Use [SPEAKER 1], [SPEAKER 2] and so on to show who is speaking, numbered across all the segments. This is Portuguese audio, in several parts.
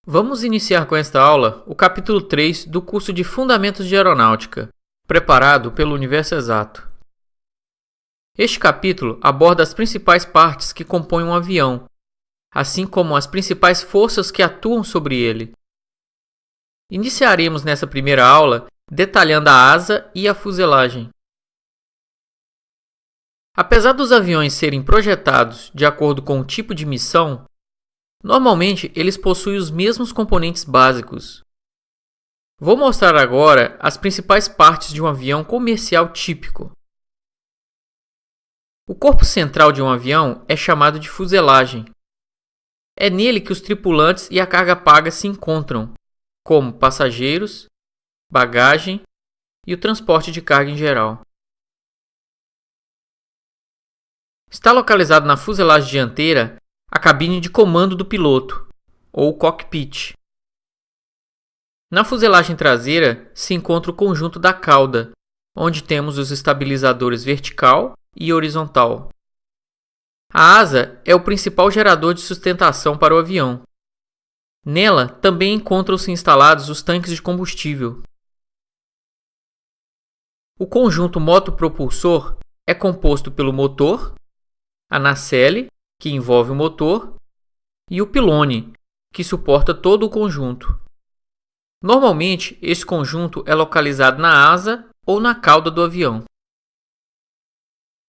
[SPEAKER 1] Vamos iniciar com esta aula o capítulo 3 do curso de Fundamentos de Aeronáutica, preparado pelo Universo Exato. Este capítulo aborda as principais partes que compõem um avião, assim como as principais forças que atuam sobre ele. Iniciaremos nessa primeira aula detalhando a asa e a fuselagem. Apesar dos aviões serem projetados de acordo com o tipo de missão, normalmente eles possuem os mesmos componentes básicos. Vou mostrar agora as principais partes de um avião comercial típico. O corpo central de um avião é chamado de fuselagem. É nele que os tripulantes e a carga paga se encontram, como passageiros, bagagem e o transporte de carga em geral. Está localizado na fuselagem dianteira a cabine de comando do piloto, ou cockpit. Na fuselagem traseira se encontra o conjunto da cauda, onde temos os estabilizadores vertical e horizontal. A asa é o principal gerador de sustentação para o avião. Nela também encontram-se instalados os tanques de combustível. O conjunto motopropulsor é composto pelo motor, a nacelle, que envolve o motor, e o pilone, que suporta todo o conjunto. Normalmente, esse conjunto é localizado na asa ou na cauda do avião.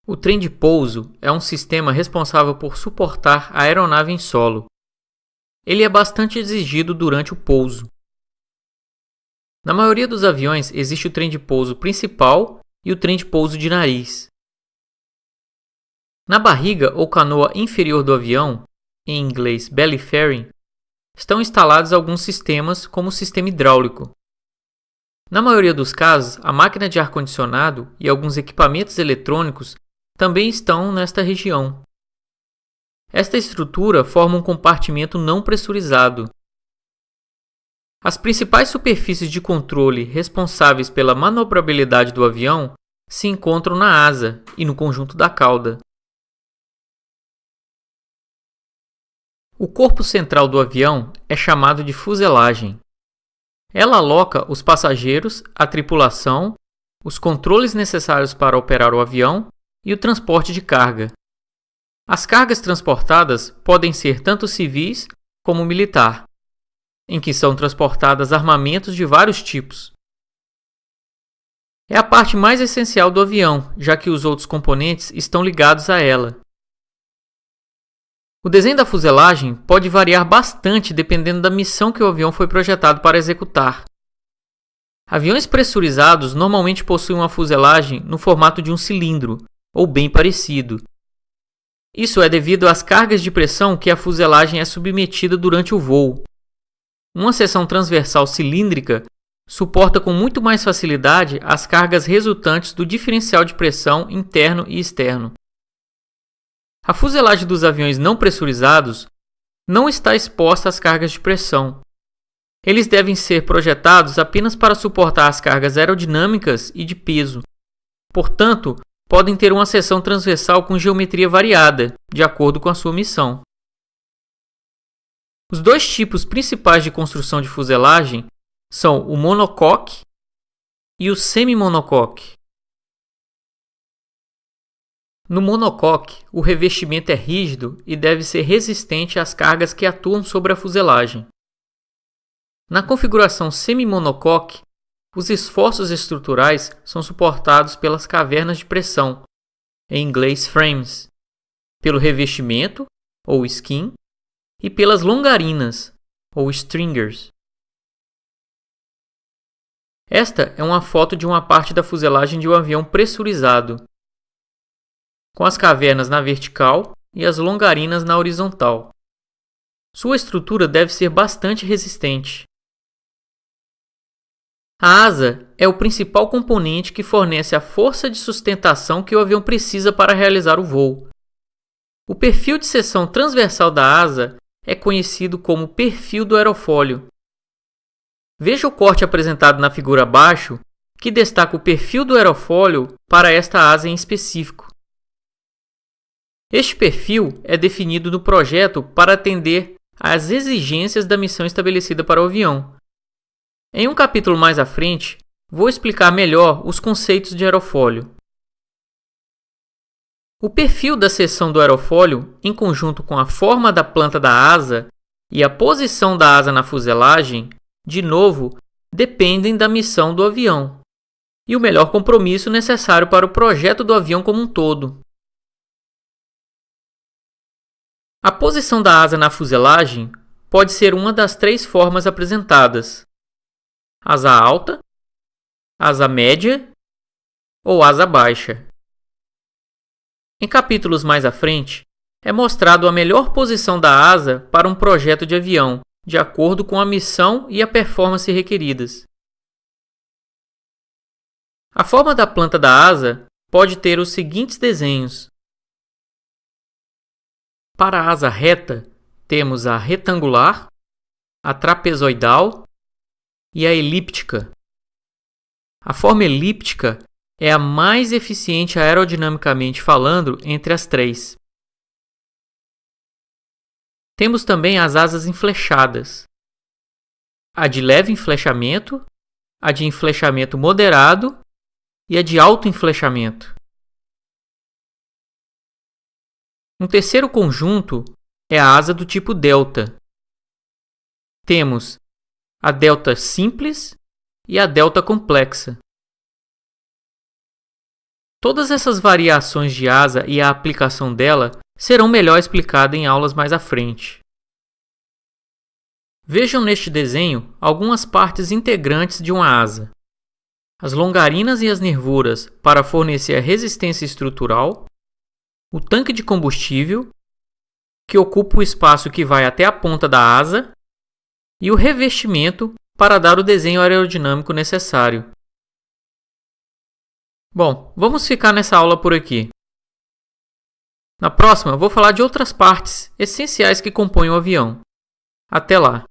[SPEAKER 1] O trem de pouso é um sistema responsável por suportar a aeronave em solo. Ele é bastante exigido durante o pouso. Na maioria dos aviões existe o trem de pouso principal e o trem de pouso de nariz. Na barriga ou canoa inferior do avião, em inglês belly fairing, estão instalados alguns sistemas como o sistema hidráulico. Na maioria dos casos, a máquina de ar-condicionado e alguns equipamentos eletrônicos também estão nesta região. Esta estrutura forma um compartimento não pressurizado. As principais superfícies de controle responsáveis pela manobrabilidade do avião se encontram na asa e no conjunto da cauda. O corpo central do avião é chamado de fuselagem. Ela aloca os passageiros, a tripulação, os controles necessários para operar o avião e o transporte de carga. As cargas transportadas podem ser tanto civis como militar, em que são transportadas armamentos de vários tipos. É a parte mais essencial do avião, já que os outros componentes estão ligados a ela. O desenho da fuselagem pode variar bastante dependendo da missão que o avião foi projetado para executar. Aviões pressurizados normalmente possuem uma fuselagem no formato de um cilindro, ou bem parecido. Isso é devido às cargas de pressão que a fuselagem é submetida durante o voo. Uma seção transversal cilíndrica suporta com muito mais facilidade as cargas resultantes do diferencial de pressão interno e externo. A fuselagem dos aviões não pressurizados não está exposta às cargas de pressão. Eles devem ser projetados apenas para suportar as cargas aerodinâmicas e de peso. Portanto, podem ter uma seção transversal com geometria variada, de acordo com a sua missão. Os dois tipos principais de construção de fuselagem são o monocoque e o semimonocoque. No monocoque, o revestimento é rígido e deve ser resistente às cargas que atuam sobre a fuselagem. Na configuração semimonocoque, os esforços estruturais são suportados pelas cavernas de pressão, em inglês frames, pelo revestimento, ou skin, e pelas longarinas, ou stringers. Esta é uma foto de uma parte da fuselagem de um avião pressurizado, com as cavernas na vertical e as longarinas na horizontal. Sua estrutura deve ser bastante resistente. A asa é o principal componente que fornece a força de sustentação que o avião precisa para realizar o voo. O perfil de seção transversal da asa é conhecido como perfil do aerofólio. Veja o corte apresentado na figura abaixo, que destaca o perfil do aerofólio para esta asa em específico. Este perfil é definido no projeto para atender às exigências da missão estabelecida para o avião. Em um capítulo mais à frente, vou explicar melhor os conceitos de aerofólio. O perfil da seção do aerofólio, em conjunto com a forma da planta da asa e a posição da asa na fuselagem, de novo, dependem da missão do avião e o melhor compromisso necessário para o projeto do avião como um todo. A posição da asa na fuselagem pode ser uma das três formas apresentadas: asa alta, asa média ou asa baixa. Em capítulos mais à frente, é mostrado a melhor posição da asa para um projeto de avião, de acordo com a missão e a performance requeridas. A forma da planta da asa pode ter os seguintes desenhos. Para a asa reta, temos a retangular, a trapezoidal e a elíptica. A forma elíptica é a mais eficiente aerodinamicamente falando entre as três. Temos também as asas enflechadas, a de leve enflechamento, a de enflechamento moderado e a de alto enflechamento. Um terceiro conjunto é a asa do tipo delta. Temos a delta simples e a delta complexa. Todas essas variações de asa e a aplicação dela serão melhor explicadas em aulas mais à frente. Vejam neste desenho algumas partes integrantes de uma asa: as longarinas e as nervuras para fornecer a resistência estrutural, o tanque de combustível, que ocupa o espaço que vai até a ponta da asa, e o revestimento para dar o desenho aerodinâmico necessário. Bom, vamos ficar nessa aula por aqui. Na próxima, vou falar de outras partes essenciais que compõem o avião. Até lá!